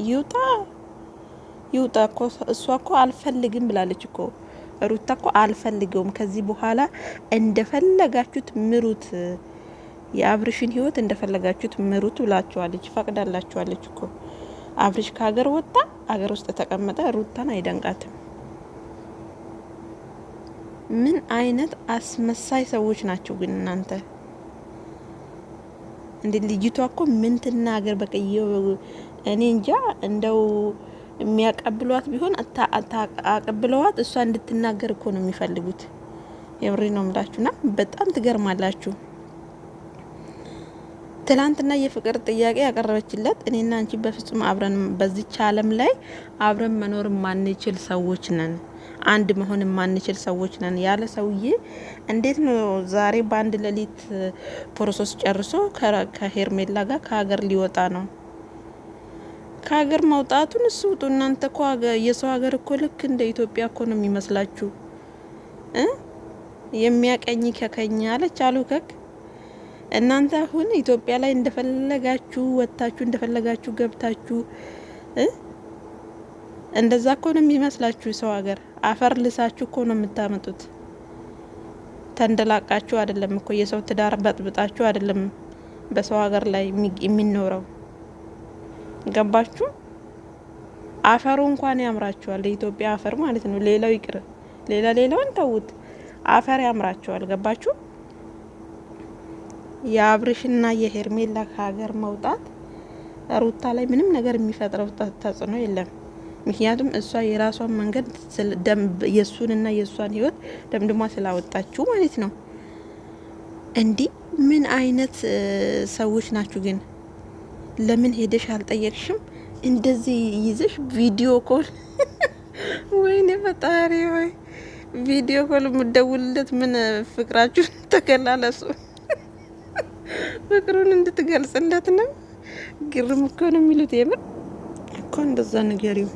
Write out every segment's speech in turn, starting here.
ይውጣ ይውጣ እኮ እሷ እኮ አልፈልግም ብላለች እኮ ሩታ እኮ አልፈልገውም ከዚህ በኋላ እንደፈለጋችሁት ምሩት የአብርሽን ህይወት እንደፈለጋችሁት ምሩት ብላችኋለች ፈቅዳላችኋለች እኮ አብርሽ ከሀገር ወጣ ሀገር ውስጥ ተቀመጠ ሩታን አይደንቃትም ምን አይነት አስመሳይ ሰዎች ናቸው ግን እናንተ እንዴ ልጅቷ እኮ ምን ትናገር በቀየው እኔ እንጃ እንደው የሚያቀብሏት ቢሆን አቀብለዋት እሷ እንድትናገር እኮ ነው የሚፈልጉት የብሬ ነው ምላችሁና በጣም ትገርማላችሁ ትላንትና የፍቅር ጥያቄ ያቀረበችለት እኔና አንቺ በፍጹም አብረን በዚች ዓለም ላይ አብረን መኖር ማንችል ሰዎች ነን አንድ መሆን ማንችል ሰዎች ነን ያለ ሰውዬ እንዴት ነው ዛሬ በአንድ ሌሊት ፕሮሰስ ጨርሶ ከሄርሜላ ጋር ከሀገር ሊወጣ ነው ከሀገር መውጣቱን እሱጡ እናንተ እኮ የሰው ሀገር እኮ ልክ እንደ ኢትዮጵያ እኮ ነው የሚመስላችሁ የሚያቀኝ ከከኛ አለች አሉ ከክ እናንተ አሁን ኢትዮጵያ ላይ እንደፈለጋችሁ ወጣችሁ እንደፈለጋችሁ ገብታችሁ እንደዛ እኮ ነው የሚመስላችሁ ሰው ሀገር አፈር ልሳችሁ እኮ ነው የምታመጡት ተንደላቃችሁ አይደለም እኮ የሰው ትዳር በጥብጣችሁ አይደለም በሰው ሀገር ላይ የሚኖረው ገባችሁ አፈሩ እንኳን ያምራችኋል የኢትዮጵያ አፈር ማለት ነው ሌላው ይቅር ሌላውን ተውት አፈር ያምራችኋል ገባችሁ የአብርሽና የሄርሜላ ከሀገር መውጣት ሩታ ላይ ምንም ነገር የሚፈጥረው ተጽዕኖ የለም ምክንያቱም እሷ የራሷን መንገድ የሱንና የሷን ህይወት ደምድማ ስላወጣችሁ ማለት ነው እንዲ ምን አይነት ሰዎች ናችሁ ግን ለምን ሄደሽ አልጠየቅሽም እንደዚህ ይዘሽ ቪዲዮ ኮል ወይኔ ፈጣሪ ወይ ቪዲዮ ኮል ምደውልለት ምን ፍቅራችሁ ተከላለሱ ፍቅሩን እንድትገልጽለት ነው ግርም እኮ ነው የሚሉት የምር እኮ እንደዛ ነገር ይው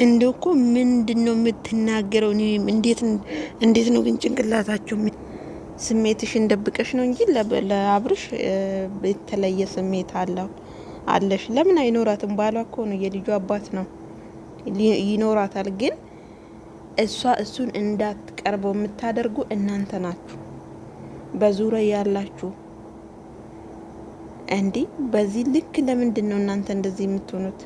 እንደው እኮ ምንድነው የምትናገረው እንዴት ነው ግን ጭንቅላታችሁ ስሜትሽን ደብቀሽ ነው እንጂ ለአብርሽ የተለየ ስሜት አለሽ ለምን አይኖራትም ባሏ እኮ ነው የልጁ አባት ነው ይኖራታል ግን እሱን እንዳትቀርበው የምታደርጉ እናንተ ናችሁ በዙሪያ ያላችሁ እንዴ በዚህ ልክ ለምንድን ነው እናንተ እንደዚህ የምትሆኑት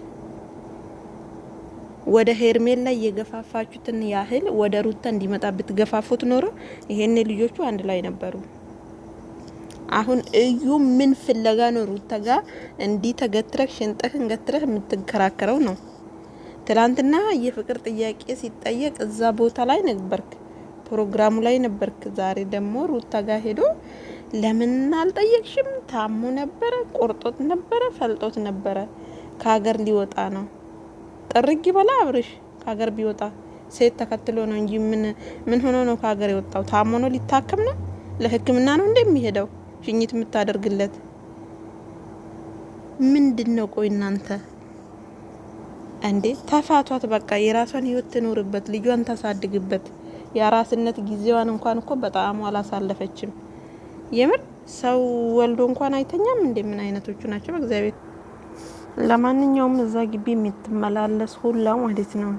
ወደ ሄርሜላ የገፋፋችሁትን ያህል ወደ ሩታ እንዲመጣ ብትገፋፉት ኖሮ ይሄን ልጆቹ አንድ ላይ ነበሩ አሁን እዩ ምን ፍለጋ ነው ሩታ ጋር እንዲ ተገትረክ ሽንጠህን ገትረህ የምትከራከረው ነው ትላንትና የፍቅር ጥያቄ ሲጠየቅ እዛ ቦታ ላይ ነበርክ ፕሮግራሙ ላይ ነበርክ ዛሬ ደግሞ ሩታ ጋር ሄዶ ለምን አልጠየቅሽም ታሙ ነበር ቆርጦት ነበር ፈልጦት ነበር ከሀገር ሊወጣ ነው ጥርግ ይበላ አብርሽ ከሀገር ቢወጣ ሴት ተከትሎ ነው እንጂ ምን ሆኖ ነው ከሀገር የወጣው ታሙ ነው ሊታከም ነው ለህክምና ነው እንደሚሄደው ሽኝት የምታደርግለት ምንድነው ቆይ እናንተ እንዴ ተፋቷት በቃ የራሷን ህይወት ትኖርበት ልጇን ታሳድግበት የራስነት ጊዜዋን እንኳን እኮ በጣም አላሳለፈችም የምር ሰው ወልዶ እንኳን አይተኛም እንደምን አይነቶቹ ናቸው በእግዚአብሔር ለማንኛውም እዛ ግቢ የምትመላለስ ሁላ ማለት ነው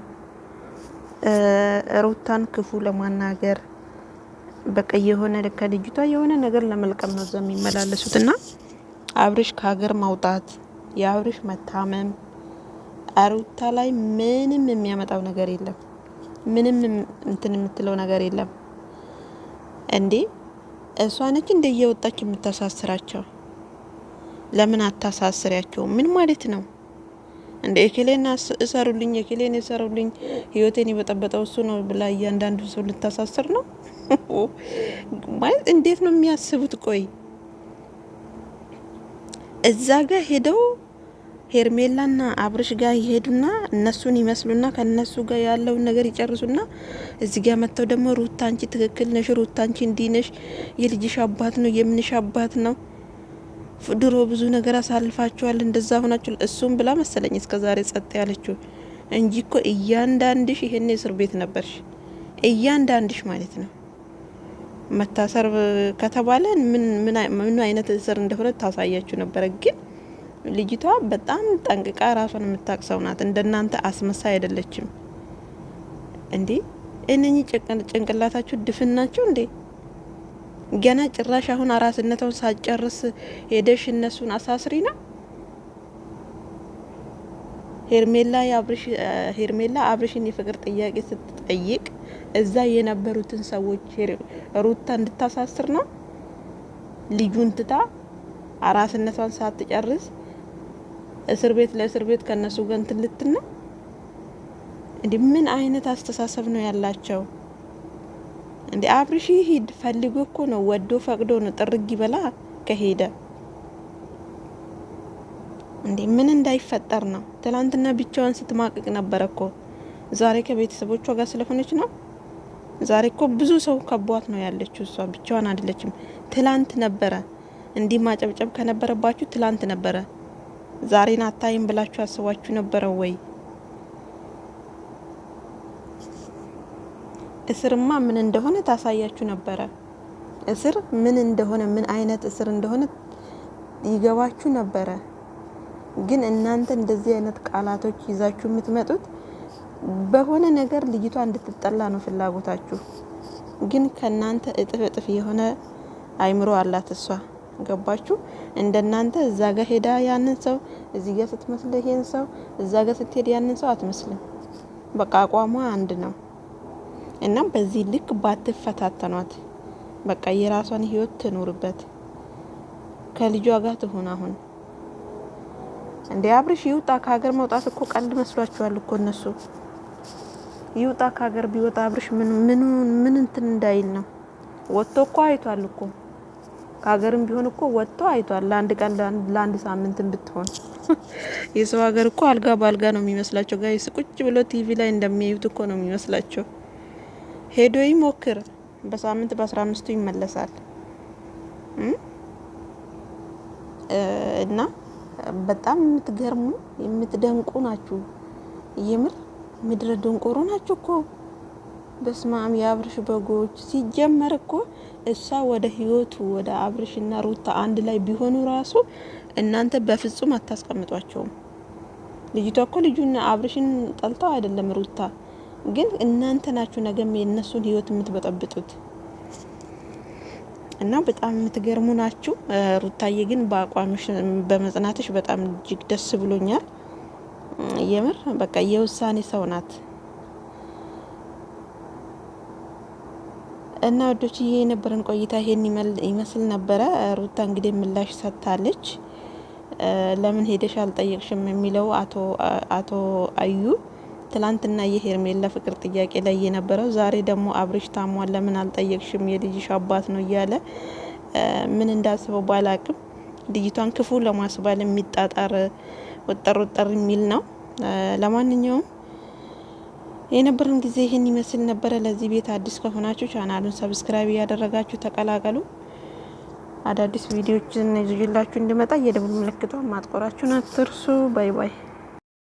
ሩታን ክፉ ለማናገር በቃ የሆነ ለከልጅቷ የሆነ ነገር ለመልቀም ነው ዘም የሚመላለሱትና አብርሽ ከሀገር ማውጣት የአብርሽ መታመም ሩታ ላይ ምንም የሚያመጣው ነገር የለም ምንም እንትን የምትለው ነገር የለም እንዴ እሷ ነች እንደየወጣች የምታሳስራቸው ለምን አታሳስሪያቸው ምን ማለት ነው እንደ እከሌና እሰሩልኝ እከሌን እሰሩልኝ ህይወቴን ይበጠበጠው እሱ ነው ብላ እያንዳንዱ ሰው ልታሳስር ነው ማለት እንዴት ነው የሚያስቡት ቆይ እዛ ጋር ሄደው ሄርሜላና አብርሽ ጋር ይሄዱና እነሱን ይመስሉና ከነሱ ጋር ያለው ነገር ይጨርሱና እዚህ ጋር መተው ደግሞ ሩታ አንቺ ትክክል ነሽ ሩታ አንቺ እንዲነሽ የልጅሽ አባት ነው የምንሽ አባት ነው ድሮ ብዙ ነገር አሳልፋችኋል እንደዛ ሆናችሁ እሱም ብላ መሰለኝ እስከዛሬ ጸጥ ያለችው እንጂ እኮ እያንዳንድሽ ይሄን እስር ቤት ነበርሽ እያንዳንድሽ ማለት ነው መታሰር ከተባለ ምን አይነት እስር እንደሆነ ታሳያችሁ ነበር ግን ልጅቷ በጣም ጠንቅቃ ራሷን የምታውቅ ሰው ናት። እንደናንተ አስመሳይ አይደለችም እንዴ። እነኚህ ጭንቅላታችሁ ድፍን ናቸው እንዴ? ገና ጭራሽ አሁን አራስነቷን ሳጨርስ ሄደሽ እነሱን አሳስሪ ነው። ሄርሜላ አብርሽን የፍቅር ጥያቄ ስትጠይቅ እዛ የነበሩትን ሰዎች ሩታ እንድታሳስር ነው። ልጁን ትታ አራስነቷን ሳትጨርስ እስር ቤት ለእስር ቤት ከነሱ ጋር እንትን ልትል ነው እንዴ? ምን አይነት አስተሳሰብ ነው ያላቸው እንዴ? አብርሽ ሂድ ፈልጎ እኮ ነው፣ ወዶ ፈቅዶ ነው። ጥርግ ይበላ ከሄደ እንዴ ምን እንዳይፈጠር ነው? ትላንትና ብቻዋን ስትማቅቅ ነበረ እኮ። ዛሬ ከቤተሰቦቿ ጋር ስለሆነች ነው። ዛሬ እኮ ብዙ ሰው ከቧት ነው ያለችው። እሷ ብቻዋን አይደለችም። ትላንት ነበረ እንዲህ ማጨብጨብ ከነበረባችሁ ትላንት ነበረ። ዛሬን አታይም ብላችሁ አስባችሁ ነበረ ወይ? እስርማ ምን እንደሆነ ታሳያችሁ ነበረ። እስር ምን እንደሆነ ምን አይነት እስር እንደሆነ ይገባችሁ ነበረ። ግን እናንተ እንደዚህ አይነት ቃላቶች ይዛችሁ የምትመጡት በሆነ ነገር ልጅቷ እንድትጠላ ነው ፍላጎታችሁ። ግን ከናንተ እጥፍ የሆነ አይምሮ አላት እሷ። ገባችሁ? እንደናንተ እዛ ጋር ሄዳ ያንን ሰው እዚህ ጋር ስትመስል ይሄን ሰው እዛ ጋር ስትሄድ ያንን ሰው አትመስልም። በቃ አቋሟ አንድ ነው። እና በዚህ ልክ ባትፈታተኗት። በቃ የራሷን ህይወት ትኖርበት፣ ከልጇ ጋር ትሆን። አሁን እንዴ አብርሽ ይውጣ ከሀገር። መውጣት እኮ ቀልድ መስሏችኋል እኮ እነሱ። ይውጣ ከሀገር። ቢወጣ አብርሽ ምን እንትን እንዳይል ነው። ወጥቶ እኮ አይቷል እኮ ከሀገርም ቢሆን እኮ ወጥቶ አይቷል። ለአንድ ቀን ለአንድ ሳምንትም ብትሆን የሰው ሀገር እኮ አልጋ በአልጋ ነው የሚመስላቸው። ጋይስ ቁጭ ብሎ ቲቪ ላይ እንደሚያዩት እኮ ነው የሚመስላቸው። ሄዶ ይሞክር። በሳምንት በ15ቱ ይመለሳል። እና በጣም የምትገርሙ የምትደንቁ ናችሁ። የምር ምድረ ደንቆሮ ናችሁ እኮ። በስማም የአብርሽ በጎች። ሲጀመር እኮ እሷ ወደ ህይወቱ ወደ አብርሽና ሩታ አንድ ላይ ቢሆኑ ራሱ እናንተ በፍጹም አታስቀምጧቸውም። ልጅቷ እኮ ልጁን አብርሽን ጠልተው አይደለም ሩታ፣ ግን እናንተ ናችሁ ነገም የእነሱን ህይወት የምትበጠብጡት። እና በጣም የምትገርሙ ናችሁ። ሩታዬ ግን በአቋምሽ በመጽናትሽ በጣም እጅግ ደስ ብሎኛል። የምር በቃ የውሳኔ ሰው ናት። እና ወዶች የነበረን ቆይታ ይሄን ይመስል ነበረ። ሩታ እንግዲህ ምላሽ ሰጥታለች። ለምን ሄደሽ አልጠየቅሽም የሚለው አቶ አዩ ትላንትና የሄርሜላ ፍቅር ጥያቄ ላይ የነበረው፣ ዛሬ ደግሞ አብርሽ ታሟል ለምን አልጠየቅሽም የልጅሽ አባት ነው እያለ ምን እንዳስበው ባላቅም ልጅቷን ክፉ ለማስባል የሚጣጣር ወጠር የሚል ነው። ለማንኛውም የነበረን ጊዜ ይህን ይመስል ነበረ። ለዚህ ቤት አዲስ ከሆናችሁ ቻናሉን ሰብስክራይብ እያደረጋችሁ ተቀላቀሉ። አዳዲስ ቪዲዮዎችን ይዤላችሁ እንድመጣ የደወል ምልክቷን ማጥቆራችሁን አትርሱ። ባይ ባይ።